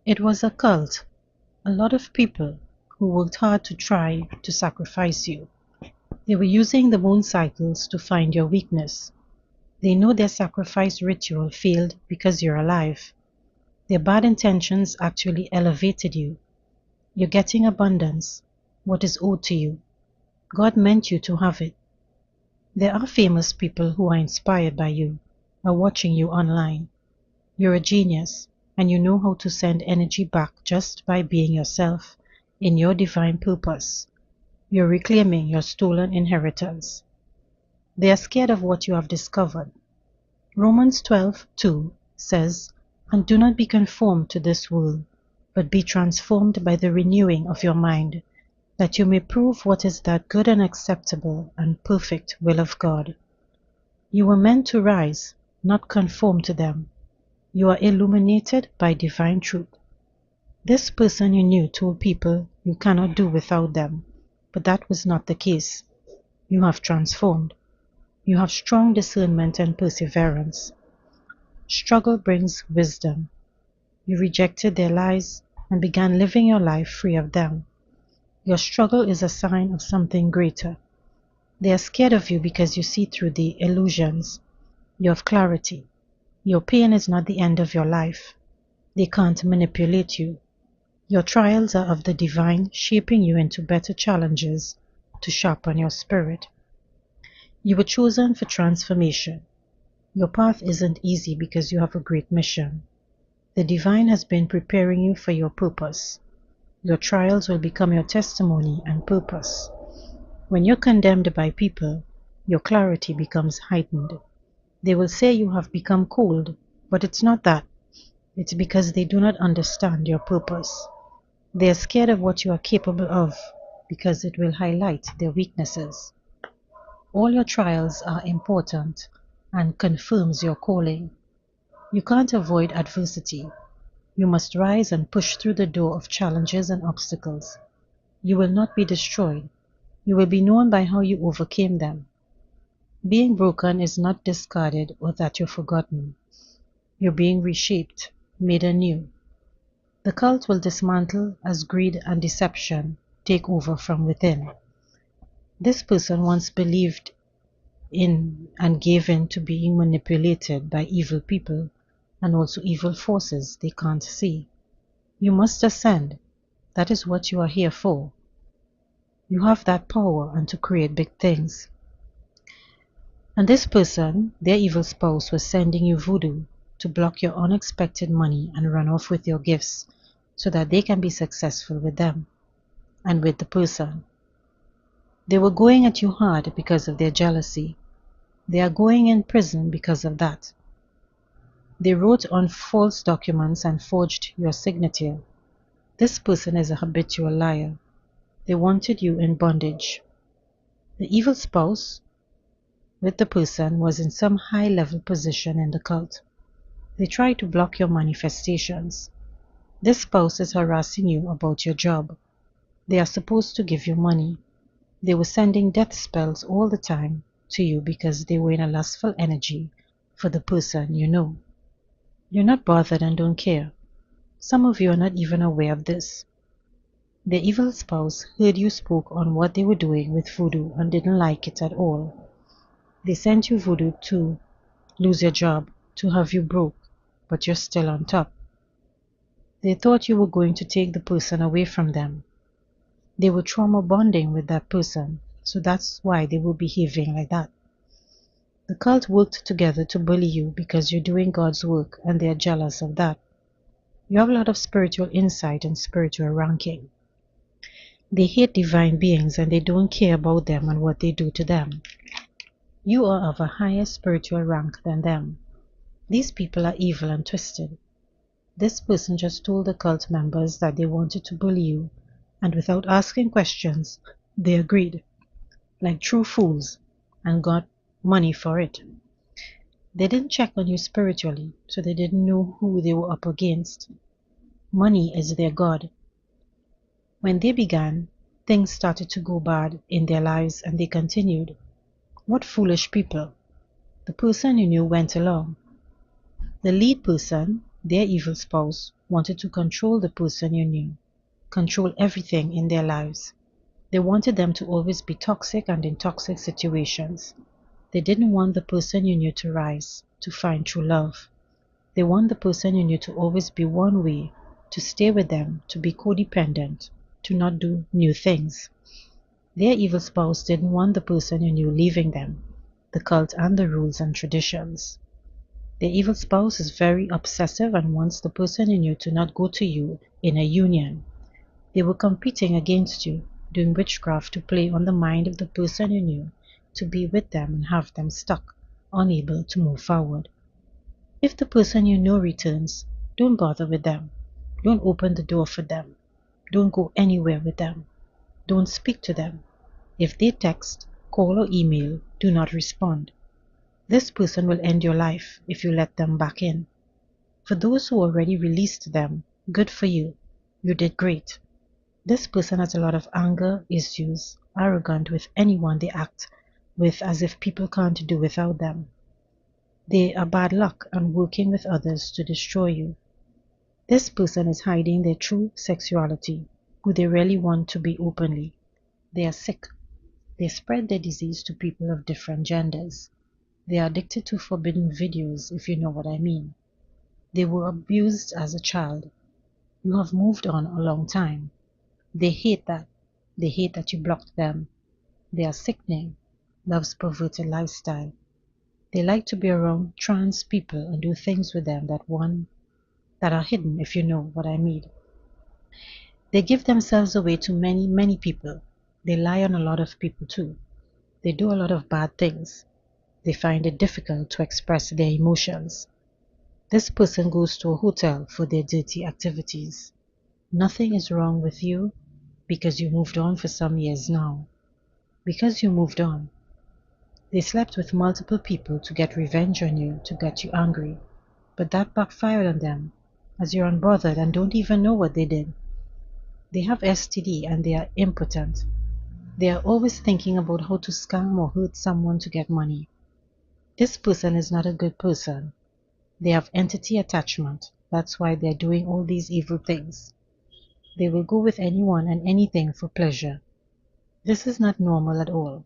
It was a cult, a lot of people who worked hard to try to sacrifice you. They were using the moon cycles to find your weakness. They know their sacrifice ritual failed because you're alive. Their bad intentions actually elevated you. You're getting abundance, what is owed to you. God meant you to have it. There are famous people who are inspired by you, are watching you online. You're a genius, and you know how to send energy back just by being yourself in your divine purpose. You're reclaiming your stolen inheritance. They are scared of what you have discovered. Romans 12:2 says, "And do not be conformed to this world, but be transformed by the renewing of your mind, that you may prove what is that good and acceptable and perfect will of God." You were meant to rise, not conform to them. You are illuminated by divine truth. This person you knew told people you cannot do without them, but that was not the case. You have transformed. You have strong discernment and perseverance. Struggle brings wisdom. You rejected their lies and began living your life free of them. Your struggle is a sign of something greater. They are scared of you because you see through the illusions. You have clarity. Your pain is not the end of your life. They can't manipulate you. Your trials are of the divine, shaping you into better challenges to sharpen your spirit. You were chosen for transformation. Your path isn't easy because you have a great mission. The divine has been preparing you for your purpose. Your trials will become your testimony and purpose. When you're condemned by people, your clarity becomes heightened. They will say you have become cold, but it's not that. It's because they do not understand your purpose. They are scared of what you are capable of because it will highlight their weaknesses. All your trials are important and confirms your calling. You can't avoid adversity. You must rise and push through the door of challenges and obstacles. You will not be destroyed. You will be known by how you overcame them. Being broken is not discarded or that you're forgotten. You're being reshaped, made anew. The cult will dismantle as greed and deception take over from within. This person once believed in and gave in to being manipulated by evil people and also evil forces they can't see. You must ascend. That is what you are here for. You have that power and to create big things. And this person, their evil spouse, was sending you voodoo to block your unexpected money and run off with your gifts so that they can be successful with them and with the person. They were going at you hard because of their jealousy. They are going in prison because of that. They wrote on false documents and forged your signature. This person is a habitual liar. They wanted you in bondage. The evil spouse with the person was in some high-level position in the cult. They try to block your manifestations. This spouse is harassing you about your job. They are supposed to give you money. They were sending death spells all the time to you because they were in a lustful energy for the person you know. You're not bothered and don't care. Some of you are not even aware of this. The evil spouse heard you spoke on what they were doing with voodoo and didn't like it at all. They sent you voodoo to lose your job, to have you broke, but you're still on top. They thought you were going to take the person away from them. They were trauma bonding with that person, so that's why they were behaving like that. The cult worked together to bully you because you're doing God's work and they're jealous of that. You have a lot of spiritual insight and spiritual ranking. They hate divine beings and they don't care about them and what they do to them. You are of a higher spiritual rank than them. These people are evil and twisted. This person just told the cult members that they wanted to bully you, and without asking questions, they agreed, like true fools, and got money for it. They didn't check on you spiritually, so they didn't know who they were up against. Money is their God. When they began, things started to go bad in their lives and they continued. What foolish people. The person you knew went along. The lead person Their evil spouse wanted to control the person you knew, control everything in their lives. They wanted them to always be toxic and in toxic situations. They didn't want the person you knew to rise, to find true love. They want the person you knew to always be one way, to stay with them, to be codependent, to not do new things. Their evil spouse didn't want the person you knew leaving them, the cult and the rules and traditions. Their evil spouse is very obsessive and wants the person you knew to not go to you in a union. They were competing against you, doing witchcraft to play on the mind of the person you knew, to be with them and have them stuck, unable to move forward. If the person you know returns, don't bother with them. Don't open the door for them. Don't go anywhere with them. Don't speak to them. If they text, call or email, do not respond. This person will end your life if you let them back in. For those who already released them, good for you. You did great. This person has a lot of anger issues, arrogant with anyone they act with as if people can't do without them. They are bad luck and working with others to destroy you. This person is hiding their true sexuality, who they really want to be openly. They are sick. They spread their disease to people of different genders. They are addicted to forbidden videos, if you know what I mean. They were abused as a child. You have moved on a long time. They hate that. They hate that you blocked them. They are sickening, loves perverted lifestyle. They like to be around trans people and do things with them that are hidden, if you know what I mean. They give themselves away to many, many people. They lie on a lot of people too. They do a lot of bad things. They find it difficult to express their emotions. This person goes to a hotel for their dirty activities. Nothing is wrong with you because you moved on for some years now. Because you moved on. They slept with multiple people to get revenge on you, to get you angry. But that backfired on them, as you're unbothered and don't even know what they did. They have STD and they are impotent. They are always thinking about how to scam or hurt someone to get money. This person is not a good person. They have entity attachment. That's why they're doing all these evil things. They will go with anyone and anything for pleasure. This is not normal at all.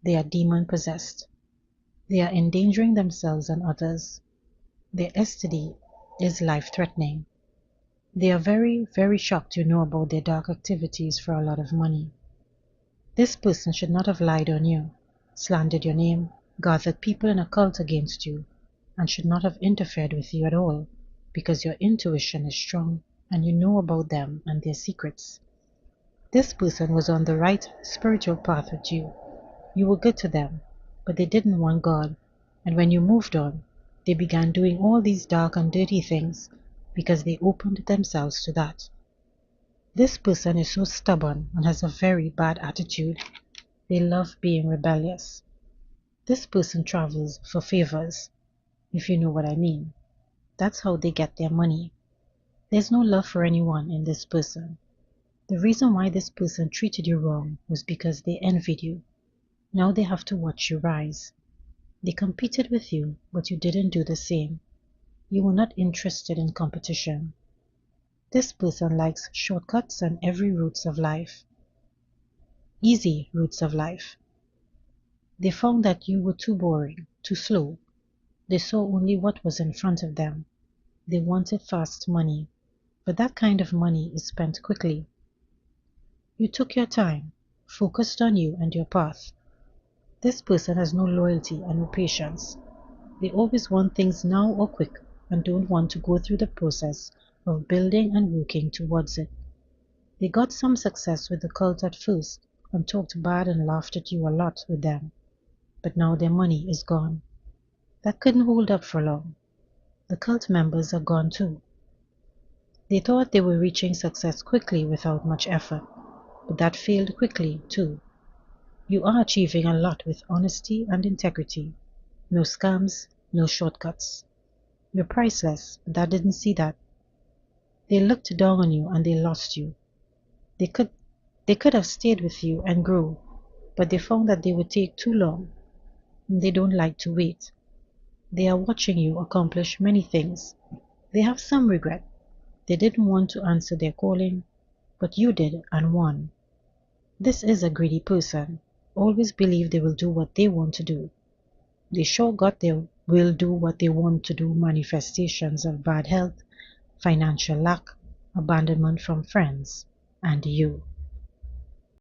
They are demon possessed. They are endangering themselves and others. Their STD is life-threatening. They are very, very shocked you know about their dark activities for a lot of money. This person should not have lied on you, slandered your name, gathered people in a cult against you, and should not have interfered with you at all, because your intuition is strong and you know about them and their secrets. This person was on the right spiritual path with you. You were good to them, but they didn't want God, and when you moved on, they began doing all these dark and dirty things because they opened themselves to that. This person is so stubborn and has a very bad attitude. They love being rebellious. This person travels for favors, if you know what I mean. That's how they get their money. There's no love for anyone in this person. The reason why this person treated you wrong was because they envied you. Now they have to watch you rise. They competed with you, but you didn't do the same. You were not interested in competition. This person likes shortcuts and every routes of life. Easy routes of life. They found that you were too boring, too slow. They saw only what was in front of them. They wanted fast money, but that kind of money is spent quickly. You took your time, focused on you and your path. This person has no loyalty and no patience. They always want things now or quick and don't want to go through the process of building and working towards it. They got some success with the cult at first and talked bad and laughed at you a lot with them, but now their money is gone. That couldn't hold up for long. The cult members are gone too. They thought they were reaching success quickly without much effort, but that failed quickly too. You are achieving a lot with honesty and integrity. No scams, no shortcuts. You're priceless, but that didn't see that. They looked down on you and they lost you. They could have stayed with you and grew, but they found that they would take too long. And they don't like to wait. They are watching you accomplish many things. They have some regret. They didn't want to answer their calling, but you did and won. This is a greedy person. Always believe they will do what they want to do. They sure got their will do what they want to do manifestations of bad health, financial lack, abandonment from friends, and you.